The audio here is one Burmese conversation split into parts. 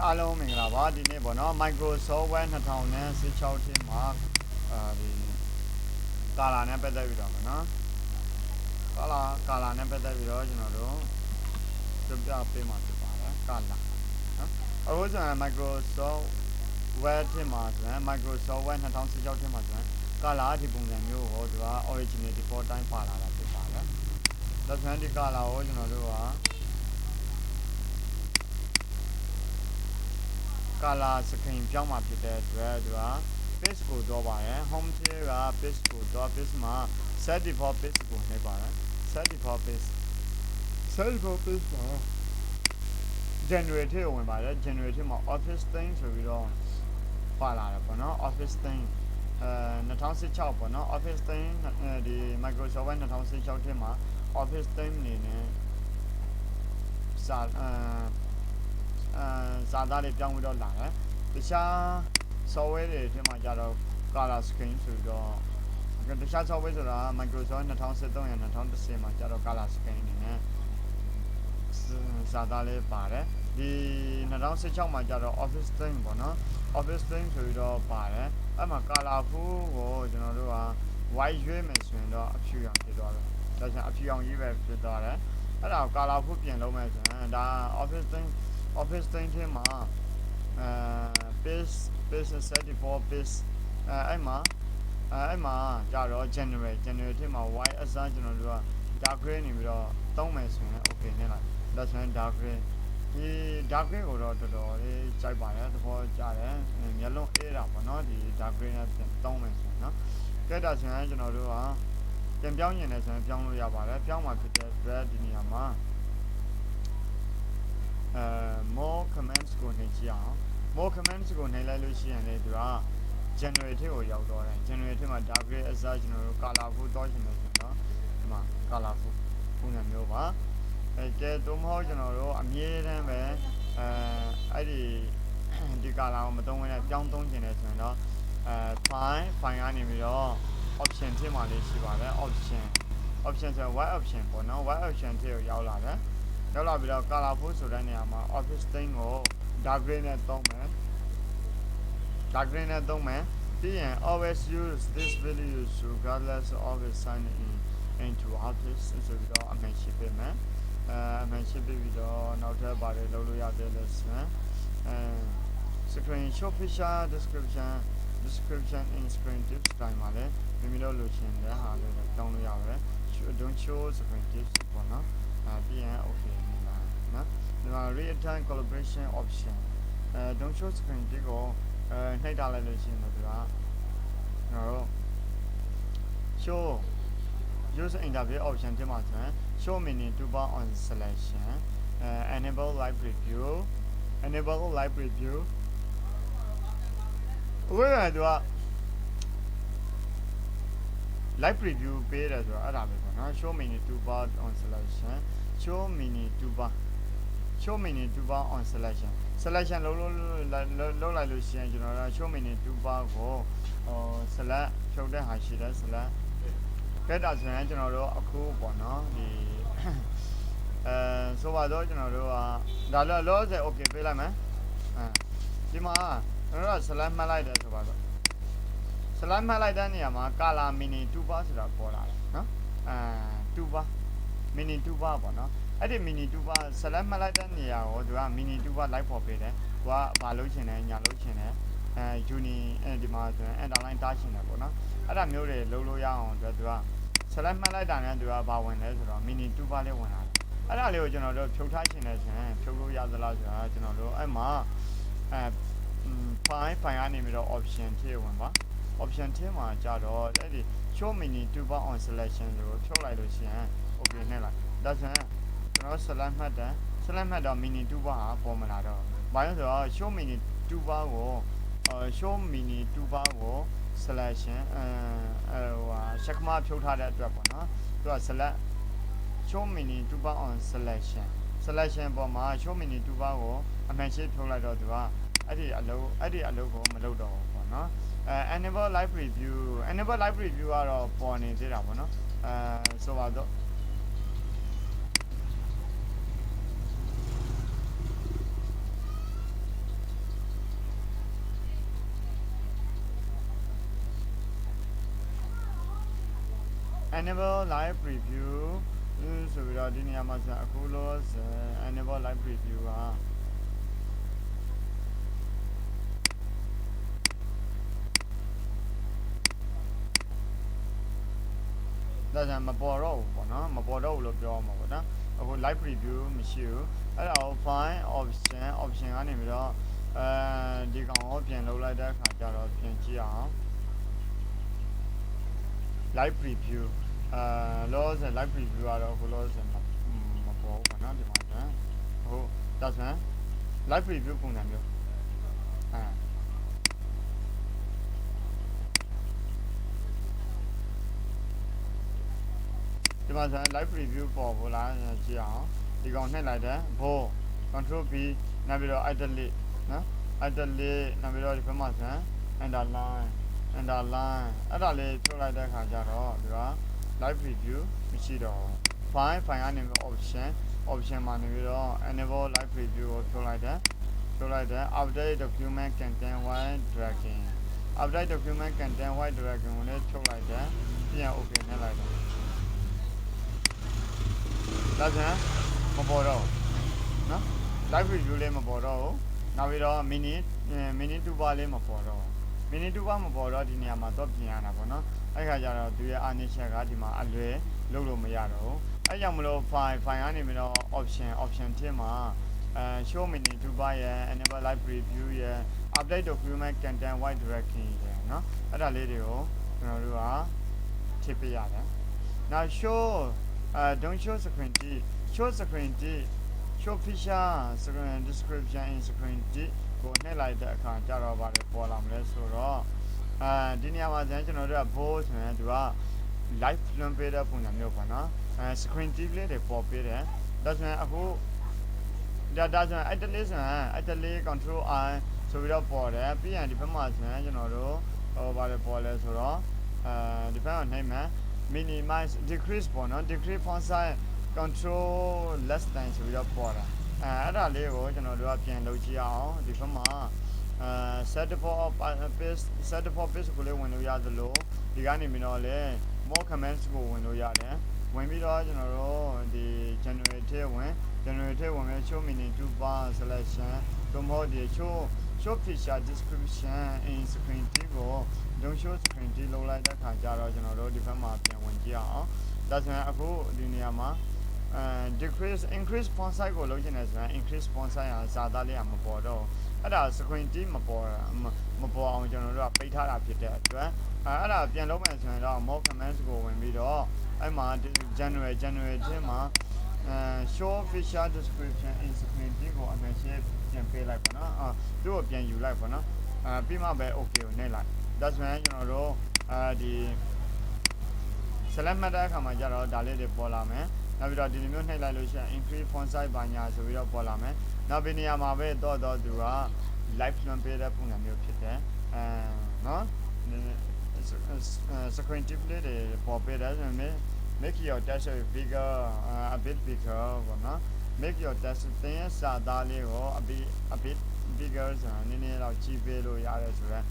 အားလုံးမင်္ဂလာပါဒီနေ့ပေါ့နော် Microsoft Word 2016ထဲမှာဒီကာလာနဲ့ပတ်သက်ပြီးတော့နော်ကာလာနဲ့ပတ်သက်ပြီးတော့ကျွန်တော်တို့ပြပြပေးမှာဖြစ်ပါတယ်ကာလာနော်အခုဆိုရင် Microsoft Word ထဲမှာဆိုရင် Microsoft Word 2016ထဲမှာဆိုရင်ကာလာဒီပုံစံမျိုးကိုသူက original default တိုင်းပါလာတာဖြစ်ပါတယ်ဒါဆိုရင်ဒီကာလာကိုကျွန်တော်တို့ကကာလာစကရင်ပြောင်းမှာဖြစ်တဲ့အတွက်သူက page ကိုတော့ပါတယ် home ထဲက page ကိုတော့ page မှာ set default page ကိုနှိပ်ပါတယ် set default page မှာ generate ကိုဝင်ပါတယ် generate မှာ office thing ဆိုပြီးတော့ပါလာတယ်ပေါ့နော် office thing 2016ပေါ့နော် office thing ဒီ Microsoft Word 2016ထဲမှာ office thing နေနဲ့စာသားတွေပြောင်းပြီးတော့လာတယ်တခြား software တွေထဲမှာကြတော့ color screen ဆိုပြီးတော့တခြား software ဆိုတာ Microsoft 2013 2010မှာကြတော့ color screen နေနဲ့စာသားလေးပါတယ်ဒီ2016မှာကြတော့ office thing ပေါ့နော် office thing ဆိုပြီးတော့ပါတယ်အဲ့မှာ colorful ကိုကျွန်တော်တို့က white ရွေးမယ်ဆိုရင်တော့အဖြူရောင်ဖြစ်သွားတယ်ဒါကြောင့်အဖြူရောင်ကြီးပဲဖြစ်သွားတယ်အဲ့ဒါကို colorful ပြင်လုပ်မယ်ဆိုရင်ဒါ office thing ထဲမှာpage 34 page အဲ့မှာကြတော့ generate ထဲမှာ white အစားကျွန်တော်တို့က dark gray နေပြီးတော့သုံးမယ်ဆိုရင် okay နဲ့လားဒါဆိုရင် dark gray ဒီ dark gray ကိုတော့တော်တော်လေးကြိုက်ပါတယ်သဘောကျတယ်မျက်လုံးအေးတာပေါ့နော်ဒီ dark gray နဲ့သုံးမယ်ဆိုရင်နော်ကဲဒါဆိုရင်ကျွန်တော်တို့ကပြန်ပြောင်းရင်လည်းဆိုရင်ပြောင်းလို့ရပါတယ်ပြောင်းမှာဖြစ်တဲ့အတွက်ဒီနေရာမှာmore commands ကိုနှိပ်ကြည့်အောင် more commands ကိုနှိပ်လိုက်လို့ရှိရင်လေသူက generate ကိုရောက်တော့တယ် generate မှာ dark gray အစားကျွန်တော်တို့ colorful တောင်းချင်တယ်ဆိုတော့ဒီမှာ colorful ပုံစံမျိုးပါကဲတို့မဟုတ်ကျွန်တော်တို့အမြဲတမ်းပဲအဲ့ဒီ color ကိုမသုံးဘဲနဲ့ပြောင်းသုံးချင်တယ်ဆိုရင်တော့file ကနေပြီးတော့ option ထဲမှာလေးရှိပါတယ် option ဆိုရင် white option ပေါ့နော် white option ထဲကိုရောက်လာတယ်ရောက်လာပြီးတော့ colorful ဆိုတဲ့နေရာမှာ office thing ကို dark gray နဲ့သုံးမယ်ပြီးရင် always use this values regardless of the sign into office ဆိုပြီးတော့အမှန်ရှိပေးမယ်အမှန်ရှိပေးပြီးတော့နောက်ထပ်ပါတယ်လုပ်လို့ရတယ်လို့ဆိုရင်screen show picture description in screen tips တိုင်းမှာလည်းမိမိတို့လိုချင်တဲ့ဟာလေးတောင်းလို့ရပါတယ် don't show screen tips ပေါ့နော်ပြီးရင် okay နော်ဒီမှာ real time collaboration option don't show screen tip ကိုနှိပ်ထားလိုက်လို့ရှိရင်တော့ဒီကနော် show user interface option ထဲမှာဆိုရင် show menu toolbar on selection enable live preview ဝယ်ရတယ်သူက live preview ပေးတယ်ဆိုတော့အဲ့ဒါပဲပေါ့နော် show menu toolbar on selection show menu toolbar on selection လုပ်လိုက်လို့ရှိရင်ကျွန်တော်တို့ show menu toolbar ကို select ဖြုတ်တဲ့ဟာရှိတယ် select ကဲဒါဆိုရင်ကျွန်တော်တို့အခုပေါ့နော်ဒီဆိုပါတော့ကျွန်တော်တို့ကဒါလောဆယ် okay ပေးလိုက်မယ်ဒီမှာကျွန်တော်တို့ select မှတ်လိုက်တယ်ဆိုပါတော့ select မှတ်လိုက်တဲ့နေရာမှာ color mini toolbar ဆိုတာပေါ်လာတယ်နော်toolbar mini toolbar ပေါ့နော်အဲ့ဒီ mini toolbar select မှတ်လိုက်တဲ့နေရာကိုသူက mini toolbar လိုက်ပေါ်ပေးတယ်သူကဘာလုပ်ချင်တယ်ညာလုပ်ချင်တယ်uni ဒီမှာဆိုရင် underline တားချင်တယ်ပေါ့နော်အဲ့ဒါမျိုးတွေလုပ်လို့ရအောင်အတွက်သူက select မှတ်လိုက်တာနဲ့သူကဘာဝင်လဲဆိုတော့ mini toolbar လေးဝင်လာတယ်အဲ့ဒါလေးကိုကျွန်တော်တို့ဖြုတ်ထားချင်တယ်ဆိုရင်ဖြုတ်လို့ရသလားဆိုတာကျွန်တော်တို့အဲ့မှာfile ကနေပြီးတော့ option ထဲဝင်ပါ option ထဲမှာကြတော့အဲ့ဒီ show mini toolbar on selection ကိုဖြုတ်လိုက်လို့ရှိရင် okay နဲ့လားဒါဆိုရင်ကျွန်တော် select မှတ်တော့ mini toolbar ဟာပေါ်မလာတော့ဘာလို့ဆိုတော့ show mini toolbar ကို selection ချက်ခမဖြုတ်ထားတဲ့အတွက်ပေါ့နော်သူက select show mini toolbar on selection ပေါ်မှာ show mini toolbar ကိုအမှန်ရှိဖြုတ်လိုက်တော့သူကအဲ့ဒီအလုပ်ကိုမလုပ်တော့ဘူးပေါ့နော်enable live preview ကတော့ပေါ်နေသေးတာပေါ့နော်ဆိုပါတော့ enable live preview ဆိုပြီးတော့ဒီနေရာမှာဆိုအခုလို့ enable live preview ကဒါကြောင့်မပေါ်တော့ဘူးပေါ့နော်မပေါ်တော့ဘူးလို့ပြောမှာပေါ့နော်အခု live preview မရှိဘူးအဲ့ဒါကို file option ကနေပြီးတော့ဒီကောင်ကိုပြန်လုပ်လိုက်တဲ့အခါကျတော့ပြန်ကြည့်အောင် live preview လောဆယ် live preview ကတော့အခုလောဆယ်မပေါ်ဘူးပေါ့နော်ဒီမှာဆိုဟုတ်ဒါဆိုရင် live preview ပုံစံမျိုးဒီမှာဆိုရင် live preview ပေါ်ဘူးလားကြည့်အောင်ဒီကောင်နှိပ်လိုက်တယ်ဘို့ control B နောက်ပြီးတော့ italic နော် italic နောက်ပြီးတော့ဒီဘက်မှာဆိုရင် underline အဲ့ဒါလေးထုတ်လိုက်တဲ့အခါကျတော့ဒီက live preview မရှိတော့ file ကနေပြီး option မှာနေပြီးတော့ enable live preview ကိုထုတ်လိုက်တယ် update document content while dragging update document content while dragging ကိုလည်းထုတ်လိုက်တယ်ပြန် OK နဲ့လိုက်တယ်ဒါဆိုရင်မပေါ်တော့နော် live preview လေးမပေါ်တော့နောက်ပြီးတော့ mini tuber လေးမပေါ်တော့mini tuber မပေါ်တော့ဒီနေရာမှာတော့ပြင်ရတာပေါ့နော်အဲ့ခါကျတော့သူရဲ့အားနည်းချက်ကဒီမှာအလွယ်လုပ်လို့မရတော့ဘူးအဲ့ကြောင့်မလို့ file ကနေပြီးတော့ option ထည့်မှာshow mini tuber ရဲ့ enable live preview ရဲ့ update document content while dragging ရဲ့နော်အဲ့ဒါလေးတွေကိုကျွန်တော်တို့ကထည့်ပေးရတယ် now don't show screen D show feature screen description in screen D ကိုနှိပ်လိုက်တဲ့အခါကျတော့ဗာလေပေါ်လာမလဲဆိုတော့ဒီနေရာမှာကျွန်တော်တို့က bold ဆိုရင်သူက live လွှင့်ပေးတဲ့ပုံစံမျိုးပေါ့နော်screen D လေးတွေပေါ်ပေးတယ်ဒါဆိုရင်အခုဒါဆိုရင်အဲ့တလေး control I ဆိုပြီးတော့ပေါ်တယ်ပြီးရင်ဒီဘက်မှာဆိုရင်ကျွန်တော်တို့ဗာလေပေါ်လဲဆိုတော့ဒီဘက်ကိုနှိပ်မယ် minimize decrease ပေါ့နော် decrease font size control less than ဆိုပြီးတော့ပေါ်တာအဲ့ဒါလေးကိုကျွန်တော်တို့ကပြန်လုပ်ကြည့်အောင်ဒီဘက်မှာset for page ကိုလည်းဝင်လို့ရသလိုဒီကနေပြီးတော့လည်း more comments ကိုဝင်လို့ရတယ်ဝင်ပြီးတော့ကျွန်တော်တို့ဒီ generative ဝင်ပြီး show mini tuber selection သို့မဟုတ်ဒီ show feature description in screen D ကို don't show screen D လောက်လိုက်တဲ့ခါကျတော့ကျွန်တော်တို့ဒီဘက်မှာပြန်ဝင်ကြည့်အောင်ဒါဆိုရင်အခုဒီနေရာမှာ increase font size ကိုလုပ်ချင်တယ်ဆိုရင် increase font size ဟာစာသားလေးကမပေါ်တော့အဲ့ဒါ screen D မပေါ်အောင်ကျွန်တော်တို့ကပိတ်ထားတာဖြစ်တဲ့အတွက်အဲ့ဒါပြန်လုပ်မယ်ဆိုရင်တော့ more comments ကိုဝင်ပြီးတော့အဲ့မှာ generative မှာshow feature description in screen D ကိုအမှန်ရှင်းပြန်ပေးလိုက်ပါနော်သူ့ကိုပြန်ယူလိုက်ပါနော်ပြီးမှပဲ OK ကိုနှိပ်လိုက်ဒါဆိုရင်ကျွန်တော်တို့ဒီ select မှတ်တဲ့အခါမှာကျတော့ဒါလေးတွေပေါ်လာမယ်နောက်ပြီးတော့ဒီလိုမျိုးနှိပ်လိုက်လို့ရှိရင် increase font size ဘာညာဆိုပြီးတော့ပေါ်လာမယ်နောက်ပြီးနေရာမှာပဲတော့သူက live လွှင့်ပေးတဲ့ပုံစံမျိုးဖြစ်တယ်နော် screen display တွေပေါ်ပေးတယ်ဆိုရင် make your text bigger a bit bigger ပေါ့နော် make your text သင်ရဲ့စာသားလေးကို a bit bigger ဆိုတာနည်းနည်းတော့ကြီးပေးလို့ရတယ်ဆိုတော့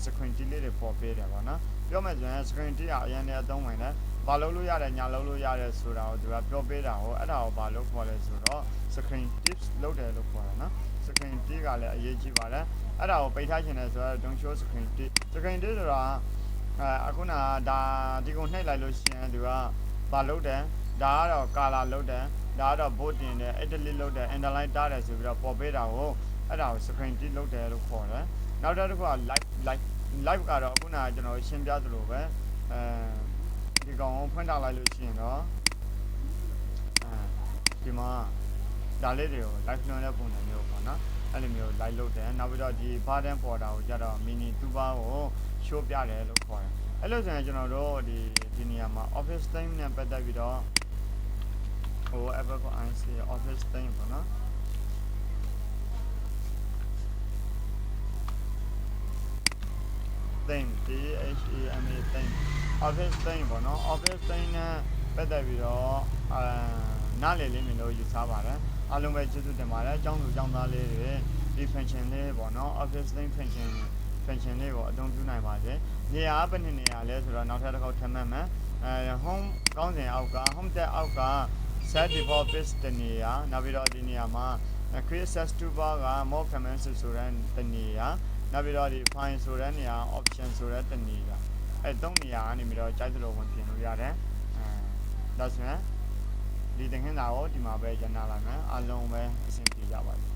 screen လေးတွေပေါ်ပေးတယ်ပေါ့နော်ပြောမယ်ဆိုရင် screen ကအရင်တည်းအသုံးဝင်တယ်ဘာလုပ်လို့ရတယ်ညာလုပ်လို့ရတယ်ဆိုတာကိုသူကပြောပေးတာကိုအဲ့ဒါကိုဘာလို့ခေါ်လဲဆိုတော့ screen tips လုပ်တယ်လို့ခေါ်တယ်နော် screen tip ကလည်းအရေးကြီးပါတယ်အဲ့ဒါကိုပိတ်ထားခြင်းလဲဆိုတော့ don't show screen tip ဆိုတာအခုနဒါဒီကိုနှိပ်လိုက်လို့ရှိရင်သူကဘာလုပ်တယ်ဒါကတော့ color လုပ်တယ်ဒါကတော့ bold တင်တယ် edit လုပ်တယ် underline တားတယ်ဆိုပြီးတော့ပေါ်ပေးတာကိုအဲ့ဒါကို screen tip လုပ်တယ်လို့ခေါ်တယ်နောက်တစ်ခုက live ကတော့အခုနကကျွန်တော်ရှင်းပြသလိုပဲဒီကောင်ကိုဖွင့်ထားလိုက်လို့ရှိရင်တော့ဒီမှာဒါလေးတွေကို live လွှင့်တဲ့ပုံစံမျိုးပေါ့နော်အဲ့လိုမျိုး live လုပ်တယ်နောက်ပြီးတော့ဒီ button border ကိုကြတော့ mini tuber ကို show ပြတယ်လို့ခေါ်တယ်အဲ့လိုဆိုရင်ကျွန်တော်တို့ဒီနေရာမှာ office theme နဲ့ပတ်သက်ပြီးတော့Apple IC office theme ပေါ့နော်theme theme office theme ပေါ့နော် office theme နဲ့ပတ်သက်ပြီးတော့နားလည်လေးမြင်လို့ယူဆပါတယ်အားလုံးပဲကျေးဇူးတင်ပါတယ်အကြောင်းသူအကြောင်းသားလေးတွေဒီ function လေးပေါ့နော် office theme function လေးကိုအသုံးပြုနိုင်ပါစေနေရာဘယ်နှစ်နေရာလဲဆိုတော့နောက်ထပ်တစ်ခေါက်ထပ်မှတ်မယ် home ကောင်းစဉ်အောက်က home တက်အောက်က set default page တနေရာနောက်ပြီးတော့ဒီနေရာမှာ create access toolbar က more commands ဆိုတဲ့တနေရာနောက်ပြီးတော့ဒီ file ဆိုတဲ့နေရာ option ဆိုတဲ့တနေရာသုံးနေရာကနေပြီးတော့ကြိုက်သလိုဝင်ပြင်လို့ရတယ်ဒါဆိုရင်ဒီသင်ခန်းစာကိုဒီမှာပဲရန်နာလိုက်မယ်အားလုံးပဲအဆင်ပြေကြပါစေ